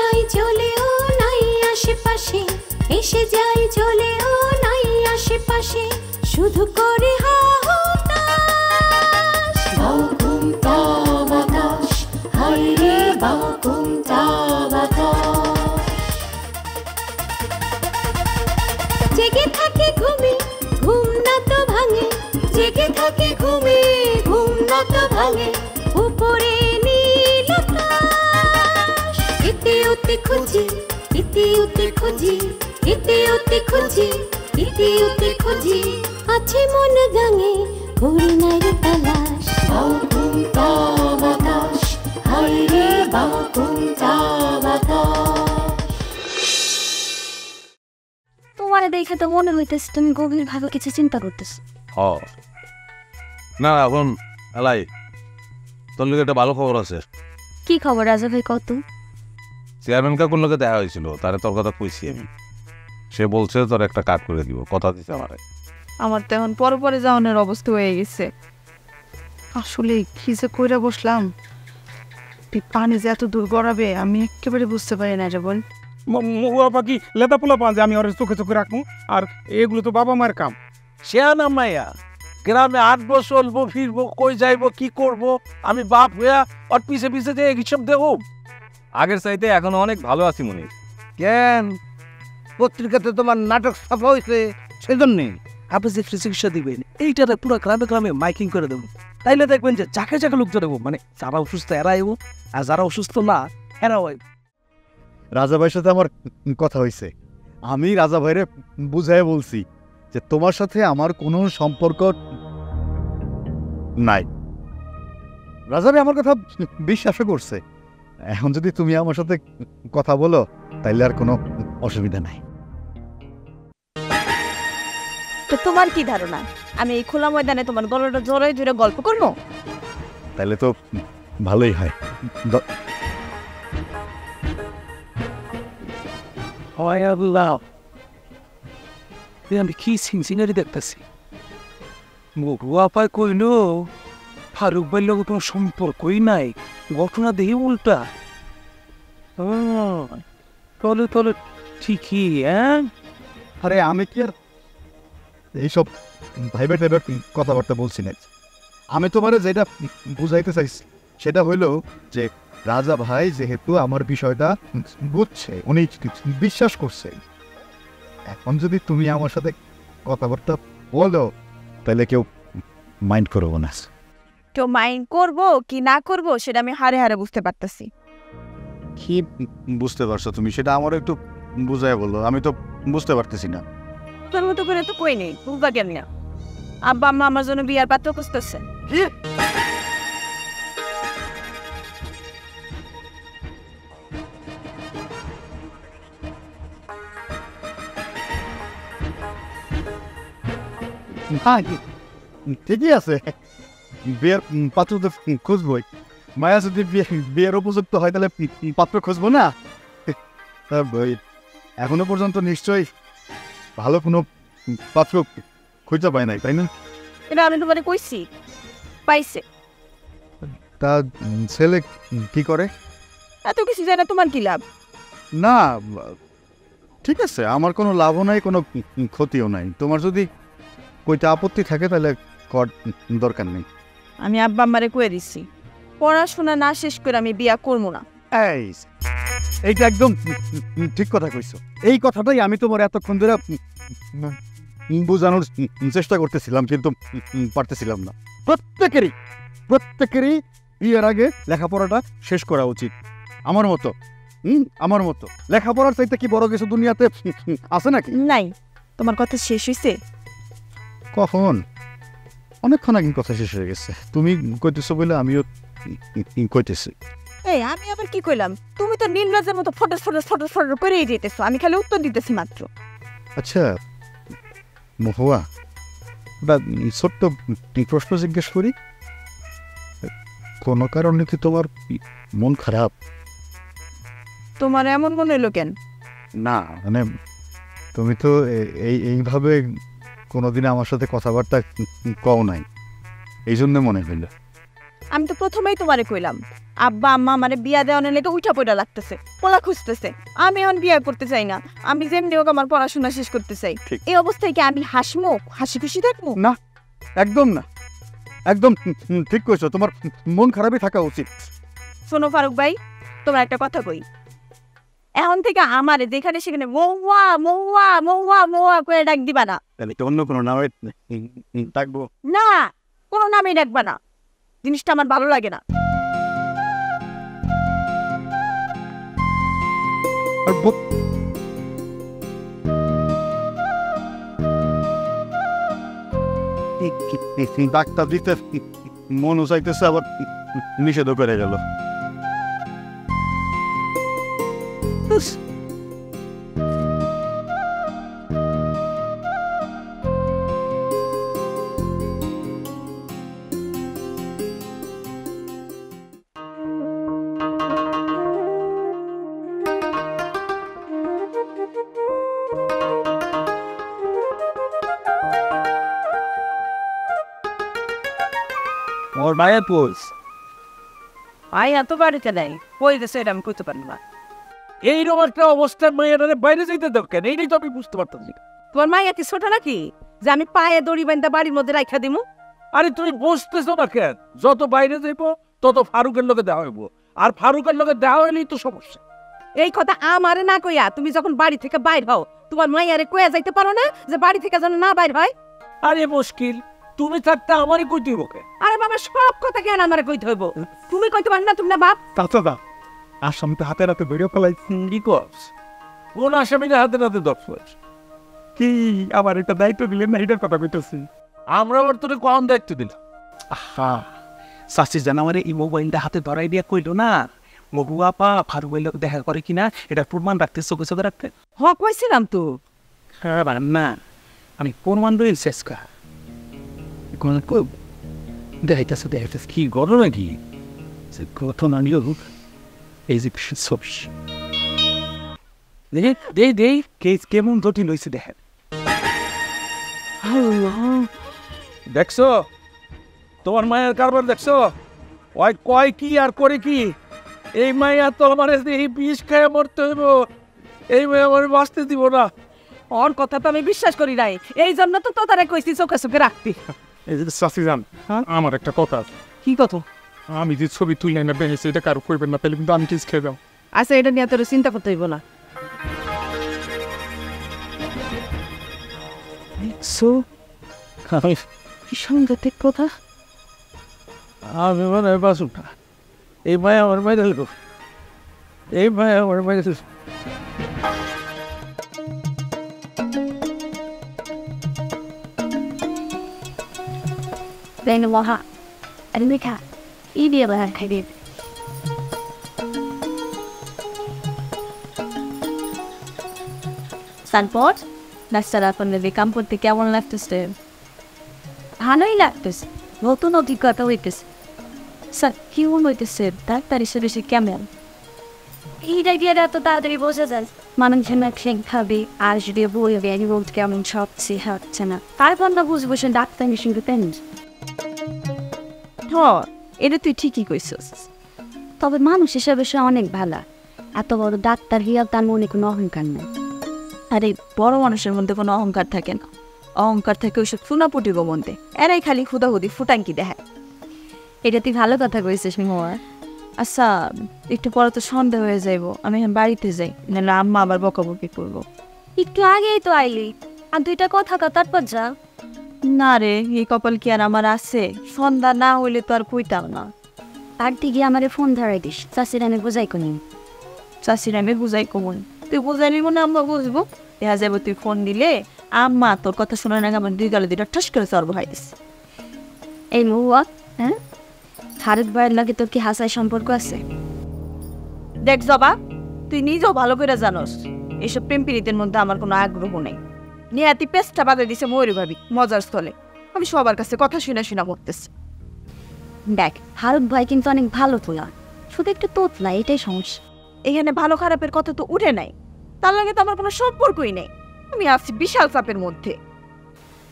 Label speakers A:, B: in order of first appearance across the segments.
A: যাই চলেও নাই আশেপাশে, এসে যাই চলেও নাই আশেপাশে, শুধু করে হাহুতাশ। বাকুমটা বাতাস, হায় রে বাকুমটা বাতাস। জেগে থাকে ঘুমে, ঘুম না তো ভাঙে, জেগে থাকে ঘুমে, ঘুম না তো ভাঙে, উপরে নীল আকাশ। এতে ওতে খুঁজি, এতে ওতে খুঁজি, এতে ওতে খুঁজি, এতে ওতে খুঁজি, আছে মন গাঙে করি নাই রে তালাশ। বাকুমটা বাতাস, হায় রে বাকুমটা বাতাস।
B: তোমারে দেখে তো মনে হইতেছে তুমি গভীর ভাবে কিছু চিন্তা করতেছো।
C: না এখন এলাই তোর লোক একটা ভালো খবর আছে।
B: কি খবর রাজা ভাই? কত?
C: চেয়ারম্যান কাকুর লোকে দেখা হয়েছিল, তারে তোর কথা কইছি আমি। সে বলছে তোর একটা কাট করে দিব, কথা দিতে আমারে।
D: আমার তো এখন পরে যাওয়ানোর অবস্থা হয়ে গেছে। আসলে কি যে কইরা বসলাম, পানি যে এত দূর গড়াবে আমি একেবারে বুঝতে পারি না রে বোন।
E: মহুয়া পাখি লেদা পোলা পান যে আমি ওর চোখে চোখে রাখবো, আর এগুলো তো বাবা মায়ের কাম।
F: শেয়ানা মাইয়া গ্রামে 8 বছর চলবো, ফিরবো, কই যাইবো, কি করব, আমি বাপ হইয়া ওর পিছে পিছে যে এইসব দেবো।
G: আগের চাইতে এখন অনেক ভালো আছি মনে।
F: কেন পত্রিকাতে তোমার নাটক ছাপা হয়েছে, সেজন্যে আপনি যে ফ্রি চিকিৎসা দিবেন এইটাতে পুরো গ্রামে গ্রামে মাইকিং করে দেবো। তাইলে দেখবেন যে যাকে যাকে লোক দেবো, মানে যারা অসুস্থ এরা আইব, আর যারা অসুস্থ না এরাও আইব।
H: রাজা ভাইয়ের সাথে আমার কথা হয়েছে, আমি রাজা ভাইরে বুঝাই বলছি যে তোমার সাথে আমার কোনো সম্পর্ক নাই। রাজা ভাই আমার কথা বিশ্বাসও করছে। এখন যদি তুমি আমার সাথে কথা বলো তাইলে আর কোনো অসুবিধা নাই।
D: তো তোমার কি ধারণা আমি এই খোলা ময়দানে তোমার গলাটা জড়াই জুড়ে গল্প করবো?
H: তাইলে তো ভালোই হয়।
F: আমি কি সিনসিনারি দেখতেছি। মহুয়া পায় কইল ফারুক ভাইয়ের লোক তোমার সম্পর্কই নাই, ঘটনা দেখি উল্টা। তলে তলে ঠিকই।
H: আরে আমি কি আর এইসব ভাইবে টাইবের কথাবার্তা বলছি না। আমি তোমার যেটা বুঝাইতে চাইছি সেটা হইল যে রাজা ভাই যেহেতু আমার বিষয়টা বুঝছে, উনি বিশ্বাস করছে, এখন যদি তুমি আমার সাথে কথাবার্তা বলো তাহলে কেউ মাইন্ড করবো না।
D: কেউ মাইন্ড করবো কি না করবো সেটা আমি হারে হারে বুঝতে পারতেছি।
H: কি বুঝতে পারছো তুমি সেটা আমার একটু বুঝাই বলো, আমি তো বুঝতে পারতেছি না।
D: তোর মতো করে তো কই নেই, বুঝবা কেন না? আব্বা আম্মা আমার জন্য বিয়ার পাত্র খুঁজতেছে।
H: ঠিকই আছে, বিয়ের পাত্র তো খুঁজবই। মায়া যদি বিয়ের উপযুক্ত হয় তাহলে পাত্র খুঁজবো না? এখনো পর্যন্ত নিশ্চয়ই ভালো কোনো পাত্র খুঁজে পায় নাই, তাই না?
D: এটা আমি তোমারে কইছি, পাইছে।
H: তা ছেলে কি করে?
D: এত কিছু জানা তোমার কি লাভ?
H: না ঠিক আছে, আমার কোনো লাভও নাই, কোনো ক্ষতিও নাই। তোমার যদি কইটা আপত্তি থাকে তাহলে কর, দরকার নেই।
D: আমি আব্বা আম্মারে কয়ে দিচ্ছি পড়াশোনা না শেষ করে আমি বিয়া করবো না।
H: এইটা একদম ঠিক কথা কইছো। এই কথাটাই আমি তোমার এতক্ষণ ধরে বোঝানোর চেষ্টা করতেছিলাম, কিন্তু পারতেছিলাম না। প্রত্যেকেরই বিয়ের আগে লেখাপড়াটা শেষ করা উচিত, আমার মতো। আমার মতো লেখাপড়ার চাইতে কি বড় কিছু দুনিয়াতে আছে নাকি?
D: নাই। তোমার কথা শেষ হয়েছে
H: কখন? অনেকক্ষণ আগে কথা শেষ হয়ে গেছে। তুমি কইতেছো বলে আমিও কইতেছি।
D: এই আমি আবার কি কইলাম? তুমি তো নীলরাজের মতো ফটো ফটো ফটো ফটো করেই যেতেছো, আমি খালি উত্তর দিতেছি মাত্র।
H: আচ্ছা মহুয়া, ছোট্ট প্রশ্ন জিজ্ঞেস করি, কোনো কারণে কি তোমার মন খারাপ?
D: তোমার এমন মনে হইলো কেন?
H: না মানে তুমি তো এইভাবে কোনোদিন আমার সাথে কথাবার্তা কও নাই, এই জন্য মনে হইল।
D: আমি তো প্রথমেই তোমারে কইলাম আব্বা আম্মা মানে বিয়া দেওয়ানোর লেগে উঠা পড়া লাগতেছে, পোলা খুঁজতেছে। আমি এখন বিয়া করতে চাই না, আমি যেমনি হোক আমার পড়াশোনা শেষ করতে চাই। এই অবস্থায় কি আমি হাসবো, হাসি খুশি থাকবো?
H: না, একদম না, একদম ঠিক কইছো, তোমার মন খারাপই থাকা উচিত।
D: শোনো ফারুক ভাই, তোমার একটা কথা কই, এখন থেকে আমারে যেখানে সেখানে মৌয়া মৌয়া মৌয়া মৌয়া করে ডাক দিবা না।
H: তাহলে কি অন্য কোনো নামে ডাকবো?
D: না, কোনো নামেই ডাকবা না, জিনিসটা আমার ভালো লাগে না।
H: আর ডাক্তার দিতে মনও চাইতেছে, আবার নিষেধও করে গেল।
F: ওর মায়ের পোষ
D: আই এত বাড়িতে নাই, কই গেছে এটা আমি কইতে পারবো না।
F: এইরকম একটা অবস্থার মেয়ের বাইরে যাইতে দরকার, এইটাই তো আমি বুঝতে পারতাম না।
D: তোমার মাইয়া কি ছোট নাকি যে আমি পায়ে দড়ি বান্ধা বাড়ির মধ্যে রাখা দিমু?
F: আরে তুমি বুঝতেছো না কেন? যত বাইরে যাইবো তত ফারুকের লোকে দেওয়া হইব, আর ফারুকের লোকে দেওয়া হইলেই তো সমস্যা।
D: এই কথা আমারে না কইয়া তুমি যখন বাড়ি থেকে বাইর হও, তোমার মাইয়ারে কইয়া যাইতে পারো না যে বাড়ি থেকে যেন না বাইর হয়?
F: আরে মুশকিল, তুমি থাকতে আমারই কইতে হইব কে?
D: আরে বাবা, সব কথা কেন আমারে কইতে হইব? তুমি কইতে পারো না, তুমি না বাপ?
E: চাচা আসামি তো হাতে হাতে ধরে ফেলাইছি।
F: কি করছ? কোন আসামিটা হাতে হাতে দর্শ?
E: কি আমার একটা দায়িত্ব দিলেন না, এটার কথা কইতেছি।
F: আমরা আবার তোরে কোন দায়িত্ব দিলাম?
I: চাষি যেন আমার এই মোবাইলটা হাতে ধরাই দিয়া কইলো না মগু আপা ফারুক ভাইয়ের লোক দেখা করে কিনা, এটা প্রমাণ রাখতে চোখে চোখে রাখতে।
D: হ, কইছিলাম তো।
I: হ্যাঁ না, আমি প্রমাণ রইল শেষ কা দেখাইতেছে দেখাইতেছে কি গরম নাকি ঘটনা নিয়ে এই যে ছবি দেখে দেই দেই কেস কেমন জটিল হয়েছে দেখেন।
F: দেখছো তোমার মায়ের কারবার? দেখছো ওই কয় কি আর করে কি? এই মাইয়া তো আমার এই বিষ খায় মরতে হইব, এই মাইয়া আমার বাঁচতে দিব না।
D: ওর কথা তো আমি বিশ্বাস করি নাই, এই জন্য তো তোতারে কইছি চোখে চোখে রাখতি।
E: এই যে চাচি যান, আমার একটা কথা আছে।
D: কি কথা?
E: আমি যে ছবি তুললাই না বেঁচেছি, এটা কারো কইবেন না, তাহলে কিন্তু আমি কিস খেয়ে যাও।
D: আচ্ছা, এটা নিয়ে তোর চিন্তা করতে হইব না।
I: কি সাংঘাতিক কথা।
F: আমি মনে হয় বাঁচুক না, এই মায়া আমার মাইরে দেব, এই মায়া আমার মাইরে দেব।
B: Venga, moja. Enrica, ideal idea. Sunport, নাস্তাটা আপনাদের কাম করতে কেমন লাগতেছে? ভালোই লাগতেছে, নতুন অভিজ্ঞতা হইতেছে। স্যার কেমন হইতেছে? ডাক্তার হিসেবে সে কেমন? এই আইডিয়াটা তো তাড়াতাড়ি বোঝা যায়। মানুষ যেন খেয়ে খাবে আর যদি বলবে অ্যানিমাল কেমন সবছে হচ্ছে না, তারপর না বুঝবো সে ডাক্তার হিসেবে পেন।
D: এটা তুই ঠিকই কইছিস,
B: তবে মানুষ হিসেবে সে অনেক ভালো। এত বড় ডাক্তার হিয়া তার মনে কোনো অহংকার নেই।
D: আরে বড় মানুষের মধ্যে কোনো অহংকার থাকে না, অহংকার থাকে ওইসব চুনাপুটিগো মধ্যে। এরাই খালি খুদাহুদি ফুটাঙ্কি দেখায়।
B: এটা তুই ভালো কথা কইছিস মোয়া।
D: আচ্ছা, একটু পরে তো সন্ধ্যা হয়ে যাইব, আমি এখন বাড়িতে যাই, নাহলে আম্মা আবার বকাবকি করবো।
B: একটু আগেই তো আইলি, আর দুইটা কথা কা তারপর যা।
D: না রে, এই কপাল কি আর আমার আছে? সন্ধ্যা না হইলে তো আর কইতাম না।
B: তার দিকে আমারে ফোন ধরাই দিস, চাষির আমি বুঝাই কোনি।
D: চাষির আমি বুঝাই কমন, তুই বুঝাইলি মনে আম্মা বুঝবো। দেখা যাবো তুই ফোন দিলে আম্মা তোর কথা শোনার আগে আমার দুই গালে দুইটা ঠাস করে চর্ব খাই দিস।
B: এই মহুয়া, হ্যাঁ ফারুক ভাইয়ের লাগে তোর কি হাসাই সম্পর্ক আছে?
D: দেখ জবা, তুই নিজেও ভালো করে জানোস এইসব প্রেম পীড়িতের মধ্যে আমার কোনো আগ্রহ নেই। নিহাতি পেস্টটা বাদে দিছে ময়ূরী ভাবি মজার স্থলে। আমি সবার কাছে কথা শুনে শুনা করতেছি।
B: দেখ ফারুক ভাই কিন্তু অনেক ভালো তোলা, শুধু একটু তোতলা, এটাই সমস্যা।
D: এখানে ভালো খারাপের কথা তো উঠে নাই, তার লাগে তো আমার কোনো সম্পর্কই নেই। আমি আছি বিশাল চাপের মধ্যে।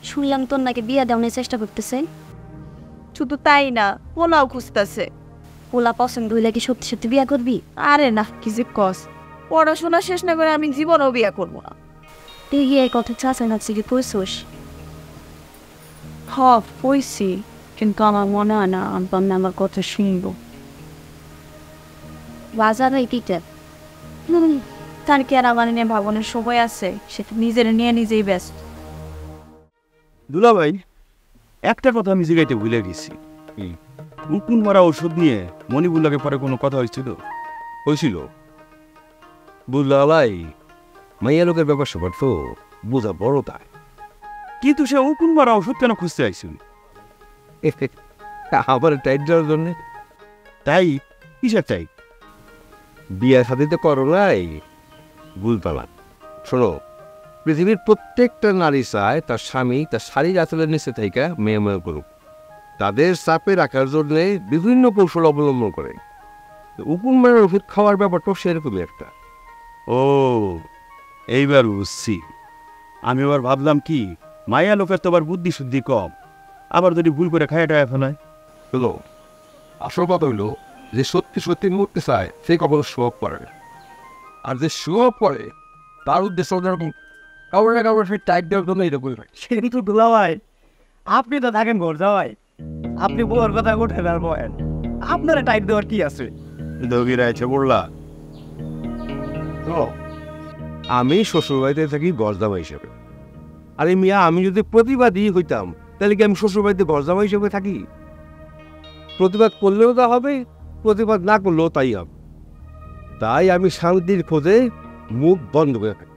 B: শুনলাম তোর নাকি বিয়া দেওয়ানোর চেষ্টা করতেছে।
D: শুধু তাই না, পোলাও খুঁজতেছে।
B: পোলা পছন্দ হইলে কি সত্যি সত্যি বিয়া করবি?
D: আরে না, কি যে কস, পড়াশোনা শেষ না করে আমি জীবনেও বিয়া করবো না।
B: তুই গিয়ে এই কথা চাচা নাচি কি কইছোস? হ কইছি, কিন্তু আমার মনে হয় না আমি আমার কথা শুনবো। বাজারে টিচার তার কি আর আমার নিয়ে ভাবনের সময় আছে? সে তো নিজের নিয়ে নিজেই ব্যস্ত।
E: দুলা ভাই, একটা কথা আমি জিগাইতে ভুলে গেছি। উকুন মারা ওষুধ নিয়ে মণিবুল্লাকে পরে কোনো কথা হয়েছিল?
F: বুঝলাই মাইয়া লোকের ব্যাপার সবার তো বোঝা বড় তাই,
E: কিন্তু সে উকুন মারা ওষুধ কেন খুঁজতে আইছিল?
F: আবার টাইট দেওয়ার জন্য।
E: তাই কিসের চাই?
F: বিয়া শাদিতে করো নাই, ভুল পালাম। শোনো, পৃথিবীর প্রত্যেকটা নারী চায় তার স্বামী তার শাড়ির আঁচলের নিচে থেকে মেয়ে করুক। তাদের চাপে রাখার জন্য বিভিন্ন কৌশল অবলম্বন করে। উকুন মারার ওষুধ খাওয়ার ব্যাপারটাও সেরকমই একটা।
E: ও, এইবার বুঝছি। আমি আবার ভাবলাম কি মায়া লোকের তো আবার বুদ্ধি শুদ্ধি কম, আবার যদি ভুল করে খায় টায়া ফেলায়।
F: হলো আসল কথা হইলো যে সত্যি সত্যি মরতে চায় সে কখনো শো অফ করে, আর যে শো অফ করে তার উদ্দেশ্য অন্যরকম। কাউরে না কাউরে সেই টাইট দেওয়ার জন্য এটা করে।
I: কিন্তু দুলা ভাই, আপনি তো থাকেন ঘর যাওয়াই, আপনি বউর কথা উঠে আর বলেন, আপনারা টাইট দেওয়ার কি আছে?
E: দগিরা আছে বললা।
F: আমি শ্বশুরবাড়িতে থাকি গজদামা হিসেবে। আরে মিয়া, আমি যদি প্রতিবাদী হইতাম তাহলে কি আমি শ্বশুরবাড়িতে গজদামা হিসেবে থাকি? প্রতিবাদ করলেও তা হবে, প্রতিবাদ না করলেও তাই হবে। তাই আমি শান্তির খোঁজে মুখ বন্ধ করে থাকি।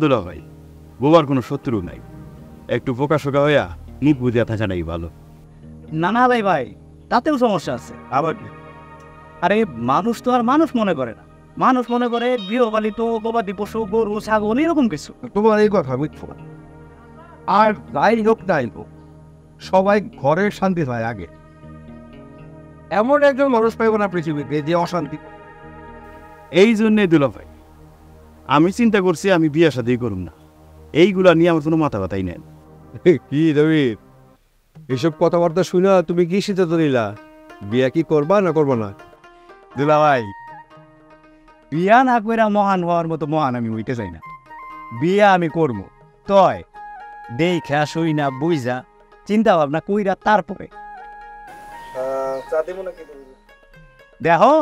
E: দুলা ভাই, বোবার কোনো শত্রু নাই, একটু ফোকা শোকা হইয়া নিপ বুঝিয়া থাকা নাই ভালো।
I: না না ভাই, তাতেও সমস্যা আছে।
E: আবার
I: আরে মানুষ তো আর মানুষ মনে করে না, মানুষ মনে করে গৃহপালিত গবাদি পশু, গরু ছাগল এরকম কিছু।
F: তোমার এই কথা মিথ্য। আর যাই হোক নাই হোক, সবাই ঘরের শান্তি চায় আগে। এমন একজন মানুষ পাইব না পৃথিবীতে যে অশান্তি।
E: এই জন্যই দুলা ভাই আমি চিন্তা করছি আমি বিয়া শাদি করুম না। এইগুলা নিয়ে আমার কোনো মাথা ব্যথাই নেই।
F: কি রবি, এসব কথাবার্তা শুনে তুমি কি সিদ্ধান্ত নিলা? বিয়া কি করবা না করবা না?
I: দুলা ভাই, বিয়া না কইরা মহান হওয়ার মতো মহান আমি হইতে চাই না। বিয়া আমি করবো, তয় দেখা শুই না বুঝা চিন্তা ভাবনা কইরা তারপরে দেখো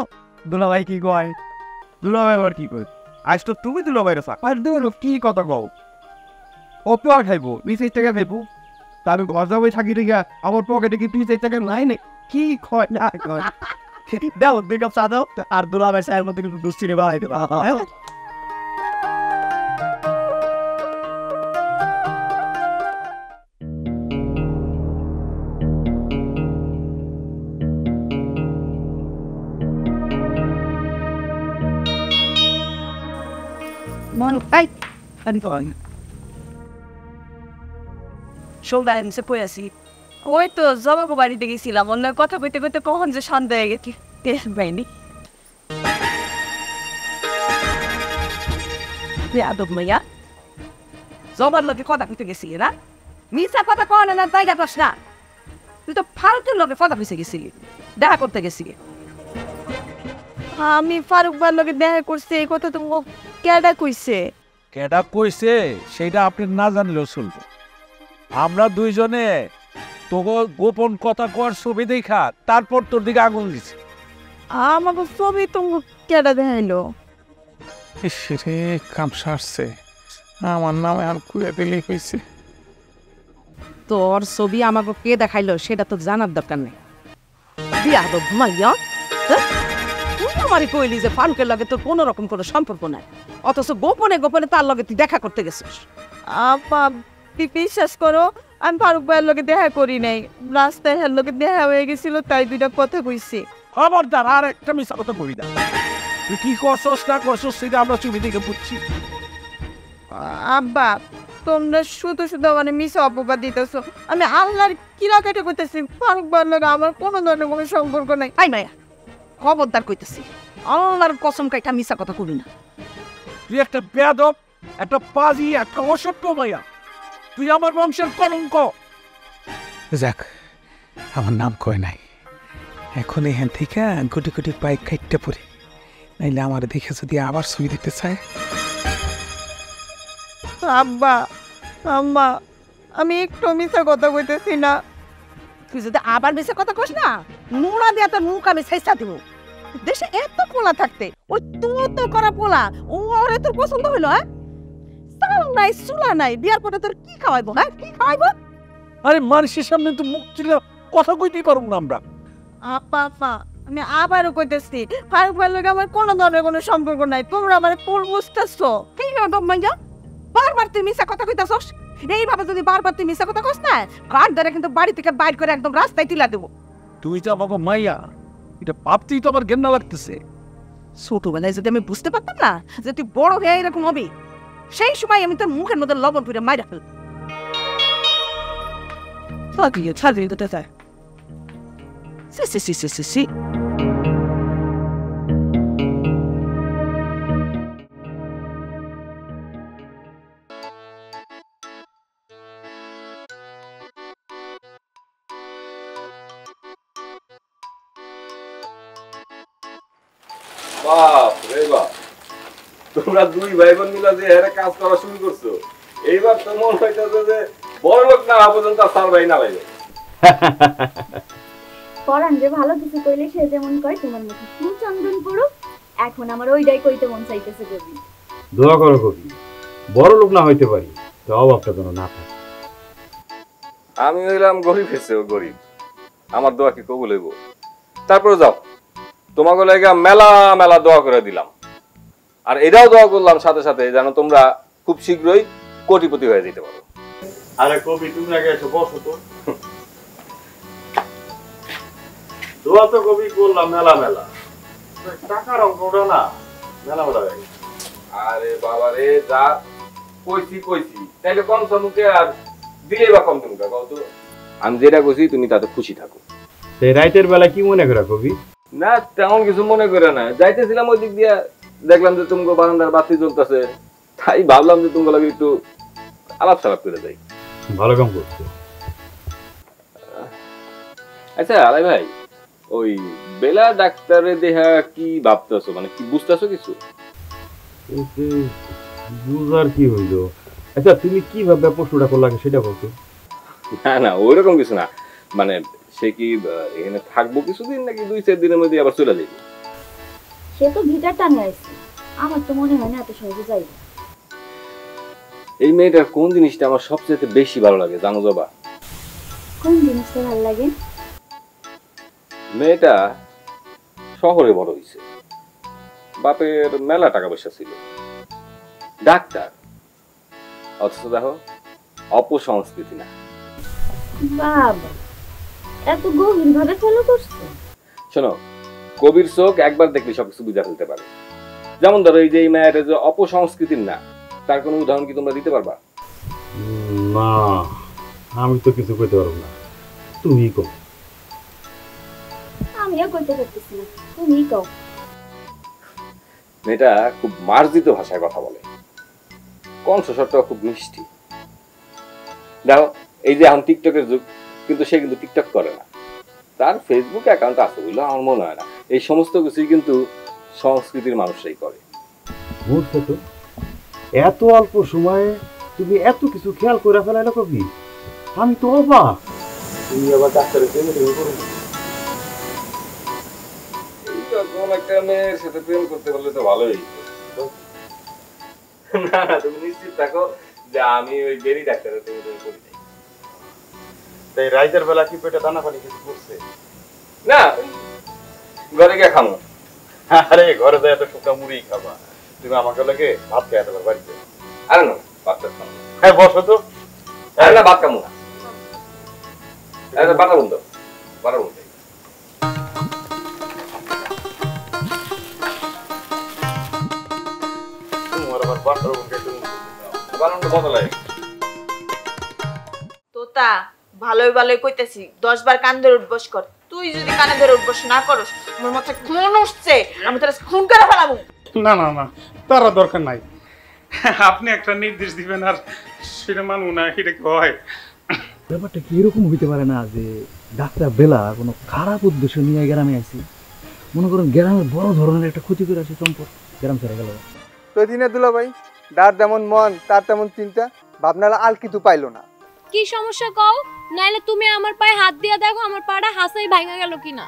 I: দুলা ভাই কি কয়।
E: দুলা ভাই আবার কি কয়? আজ তো তুমি দুলা ভাইরা চাক
F: কি কথা কও? অত আর খাইবো 20 টাকা খাইবো, তার ঘর যাবো থাকি রেখা আমার পকেটে কি 20 টাকা নাই নে? কি কয় না কয়?
I: দাও দুই কাপ চা দাও, আর দুলা ভাই চায়ের মধ্যে কিন্তু দুশ্চিনি বাড়াই দেবা।
D: ওই তো জবাবো বাড়িতে গেছিলাম, অন্য কথা কইতে কইতে কখন যে সন্ধ্যা হয়ে গেছে টের পাইনি। আদব মাইয়া, জবার লোকে কথা কইতে গেছিলি না? মিছা কথা কয় না, তাই গাছ না। তুই তো ফারুকের লোকে কথা কইতে গেছিলি, দেখা করতে গেছিলি। আমি ফারুক বার লোকে দেখা করছি, এই কথা তো কেডা কইছে?
J: কেডা কইছে সেটা আপনি না জানলেও চলবে। আমরা দুইজনে তোকে গোপন কথা কর ছবি দেখা তারপর তোর দিকে আগুন দিছি।
D: আমাকে ছবি তুমি কেডা দেখাইলো?
J: রে কাম সারছে, আমার নামে আর কুড়ে পেলে হয়েছে।
K: তোর ছবি আমাকে কে দেখাইলো সেটা তো জানার দরকার নেই। বিয়াদব মাইয়া, তুই আমারই কইলি যে ফারুকের লগে তোর কোনো রকম কোনো সম্পর্ক নাই, অথচ গোপনে গোপনে তার লগে তুই দেখা করতে গেছিস।
D: বিশ্বাস করো, আমি ফারুক ভাইয়ের লোকে দেখা করি নাই, রাস্তায় হের লোকে দেখা হয়ে গেছিল, তাই দুইটা কথা কইছি।
J: খবরদার আর একটা মিশা কথা কই না। তুই কি করছস না করছস সেটা আমরা ছবি দেখে বুঝছি।
D: আব্বা, তোমরা শুধু শুধু মানে মিশা অপবাদ দিতেছো। আমি আল্লাহর কিরা কেটে কইতেছি, ফারুক ভাইয়ের লোকে আমার কোনো ধরনের কোনো সম্পর্ক নাই।
K: আই মায়া, খবরদার কইতেছি, আল্লাহর কসম কাইটা মিশা কথা কবি না।
J: তুই একটা বেয়াদব, একটা পাজি, একটা অসভ্য মাইয়া। তুই আমার বংশের কলঙ্ক।
I: যাক,
L: আমার নাম কয় নাই। এখন এখান থেকে গুটি গুটি পাইক খাইতে পড়ে, নাইলে আমার দেখে যদি আবার ছবি দিতে চায়।
D: আব্বা আম্মা, আমি একটু মিথ্যা কথা কইতেছি না।
K: তুই যদি আবার মিশে কথা কস না, নোড়া দিয়ে তোর মুখ আমি ছেঁচা দিব। দেশে এত পোলা থাকতে ওই তো করা পোলা ওরে তোর পছন্দ হইলো? হ্যাঁ, চাল নাই চুলা নাই, বিয়ার পরে তোর কি খাওয়াইবো? হ্যাঁ, কি খাওয়াইবো?
J: আরে মানুষের সামনে তো মুখ ছিল কথা কইতেই পারবো না আমরা।
D: আপা আপা, আমি আবারও কইতেছি, ফারুক ভাইয়ের লগে আমার কোনো ধরনের কোনো সম্পর্ক নাই। তোমরা আমার ভুল বুঝতেছো।
K: কি হলো মাইয়া? বারবার তুই মিশা কথা কইতাছস। এইভাবে যদি বারবার তুই মিশা কথা কস না, কার ধরে কিন্তু বাড়ি থেকে বাইর করে একদম রাস্তায় তুলে দেবো।
J: তুই তো আমাকে মাইয়া, এটা ভাবতেই তো আমার ঘেন্না লাগতেছে।
K: ছোটবেলায় যদি আমি বুঝতে পারতাম না যে তুই বড় হয়ে এরকম হবি, সেই সময় আমি তোর মুখের মধ্যে লবণ পুরে মাইরা ফেলতাম। ছাড়িয়ে দিতে চায়। সি
G: বাপ রে বাপ, তোমরা দুই ভাই বোন মিলে যে এরা কাজ করা শুরু করছো, এইবার তো মনে হইতেছে যে বড় লোক না পর্যন্ত সার ভাই না লাগে।
A: পরান যে ভালো কিছু কইলে সে যেমন কয় তোমার মুখে ফুল চন্দন পড়ুক, এখন আমার ওইটাই কইতে মন চাইতেছে কবি।
I: দোয়া করো কবি, বড় লোক না হইতে পারি, তো অভাবটা যেন না থাকে।
G: আমি হইলাম গরিব, হয়েছেও গরিব, আমার দোয়া কি কবুল হইব? তারপরে যাও, তোমাকে লাগা মেলা মেলা দোয়া করে দিলাম, আর এটাও দোয়া করলাম সাথে সাথে যেন তোমরা খুব শীঘ্রই কোটিপতি হয়ে যেতে পারো।
E: আরে কবি, তুমি আগে এসে বসো তো। দোয়া তো কবি করলাম মেলা মেলা, টাকার অঙ্কটা না মেলা মেলা হয়ে গেছে।
G: আরে বাবা রে, যা কইছি তাইলে কম সমুখে আর দিলে বা কম তুমি কত। আমি যেটা কইছি তুমি তাতে খুশি থাকো।
I: সেই রাইতের বেলা কি মনে করা কবি?
G: না তেমন কিছু মনে করে না, যাইতেছিলাম ওই দিক দিয়ে, দেখলাম যে তুমি বারান্দার বাতি জ্বলতেছে, তাই ভাবলাম যে তুমি লাগে একটু আলাপ সালাপ করে যাই।
I: ভালো কাম করছো।
G: আচ্ছা আলাই ভাই, ওই বেলা ডাক্তারে দেহা কি ভাবতেছো, মানে কি বুঝতেছো কিছু?
I: বুঝার কি হইলো? আচ্ছা তুমি কিভাবে প্রশ্নটা করলে সেটা বলতো।
G: না না ওইরকম কিছু না, মানে সে কি এখানে থাকবো কিছুদিন নাকি 2-4 দিনের মধ্যে আবার চলে যাইবে?
A: সে তো ভিটার টানে আইছে, আমার তো মনে হয় না এত সহজে যাইবে।
G: এই মেয়েটার কোন জিনিসটা আমার সবচেয়ে বেশি ভালো লাগে জানো জবা?
A: কোন জিনিসটা ভালো লাগে?
G: মেয়েটা শহরে বড় হইছে, বাপের মেলা টাকা পয়সা ছিল, ডাক্তার, অথচ দেখো অপসংস্কৃতি না।
A: বাবা, এত গভীর ভাবে ফলো করছো?
G: শোনো, কবির চোখ একবার দেখলে সবকিছু বুঝা ফেলতে পারে। যেমন ধরো এই যে এই মেয়েটা যে অপসংস্কৃতির না, তার কোনো উদাহরণ কি তোমরা দিতে পারবা?
I: না, আমি তো কিছু কইতে পারবো না, তুমি কও।
A: আমিও কইতে পারতেছি না, তুমি কও।
G: মেয়েটা খুব মার্জিত ভাষায় কথা বলে, কণ্ঠস্বরটা খুব মিষ্টি। দেখো এই যে এখন টিকটকের যুগ, কিন্তু সে কিন্তু টিকটক করে না, তার ফেসবুক অ্যাকাউন্ট আছে বলে আমার মনে হয় না। এই সমস্ত কিছুই কিন্তু সংস্কৃতির মানুষরাই করে।
I: বুঝছো তো, এত অল্প সময়ে তুমি এত কিছু খেয়াল করে ফেলাইলো কবি, আমি তো অবাক।
G: তুমি আবার ডাক্তারের প্রেমে করো কোন একটা মেয়ের সাথে প্রেম করতে পারলে তো ভালোই। না না তুমি নিশ্চিত থাকো যে আমি ওই বেরি ডাক্তারের প্রেমে করি নাই।
E: তাই রাইতের বেলা কি পেটে দানা পানি কিছু করছে?
G: না, ঘরে গিয়ে খাবো।
E: আরে ঘরে যাই এত শুকনা মুড়ি খাবা, তুমি আমাকে লাগে ভাত খেয়ে আসবে বাড়িতে।
G: আরে না ভাত খাবো।
E: হ্যাঁ বসো তো।
G: আরে না ভাত খাবো না, বাটা বন্ধ, বাটা বন্ধ।
D: তোতা ভালোই ভালোই কইতেছি, 10 বার কান ধরে উঠবস কর। তুই যদি কানে ধরে উঠবস না করস, আমার মাথায় খুন উঠছে, আমি তোরা খুন করে ফেলাবো।
L: না না না, তারা দরকার নাই, আপনি একটা নির্দেশ দিবেন আর সেটা মানব না, এটা কি হয়?
I: ব্যাপারটা কি এরকম হইতে পারে না যে
M: ডাক্তার বেলা কোনো খারাপ উদ্দেশ্য নিয়ে গ্রামে আইছি, মনে করেন গ্রামের বড় ধরনের একটা ক্ষতি করে আসে চম্পট, গ্রাম ছেড়ে গেল।
N: তো দিনে দুলা ভাই, যার যেমন মন তার তেমন চিন্তা, ভাবনারা আল কিছু পাইলো না।
O: কি সমস্যা কও, নাইলে তুমি আমার পায়ে হাত দিয়ে দেখো আমার পাটা হাসাই ভাঙা গেল কিনা।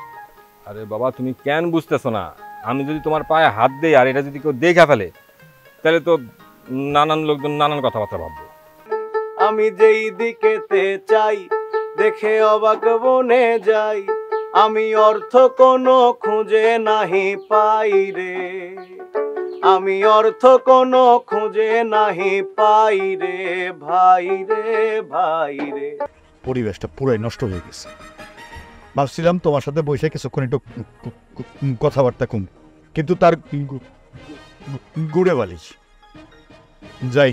G: আরে বাবা, তুমি কেন বুঝতেছো না? আমি যদি তোমার পায়ে হাত দেই আর এটা যদি কেউ দেখে ফেলে, তাহলে তো নানান লোকজন নানান কথাবার্তা ভাববো।
P: আমি যেই দিকেতে চাই দেখে অবাক বনে যাই, আমি অর্থ কোনো খুঁজে নাহি পাই রে, আমি অর্থ কোনো খুঁজে নাহি পাই রে, ভাই রে ভাই রে।
H: পরিবেশটা পুরাই নষ্ট হয়ে গেছে। ভাবছিলাম তোমার সাথে বসে কিছুক্ষণ একটু কথাবার্তা কম, কিন্তু তার গুড়ে বালিশ। যাই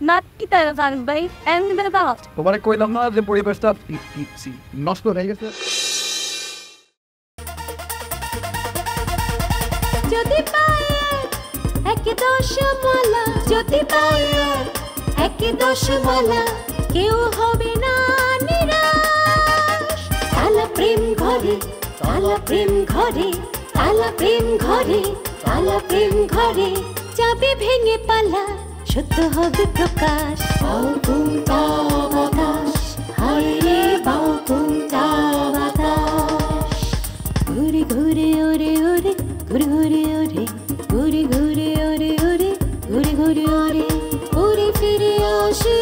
B: না কি তাই জান ভাই, এন্ড দাও
F: তোমারে কইলাম না যে পরিবেশটা নষ্ট হয়ে গেছে।
A: যদি পায়ে এক দশমালা, যদি পায়ে এক দশমালা, কেউ হবে না নিরাশ। তালা প্রেম ঘরে, তালা প্রেম ঘরে, তালা প্রেম ঘরে, তালা প্রেম ঘরে, যাবে ভেঙে পালা, সত্য হবে প্রকাশ। বাউ তুমটা বাতাস, হায় রে বাউ তুমটা বাতাস। ঘুরে ঘুরে ওরে ওরে, ঘুরে ঘুরে ওরে, ঘুরে ঘুরে ওরে ওরে, ঘুরে ঘুরে ওরে, ঘুরে ফিরে আসে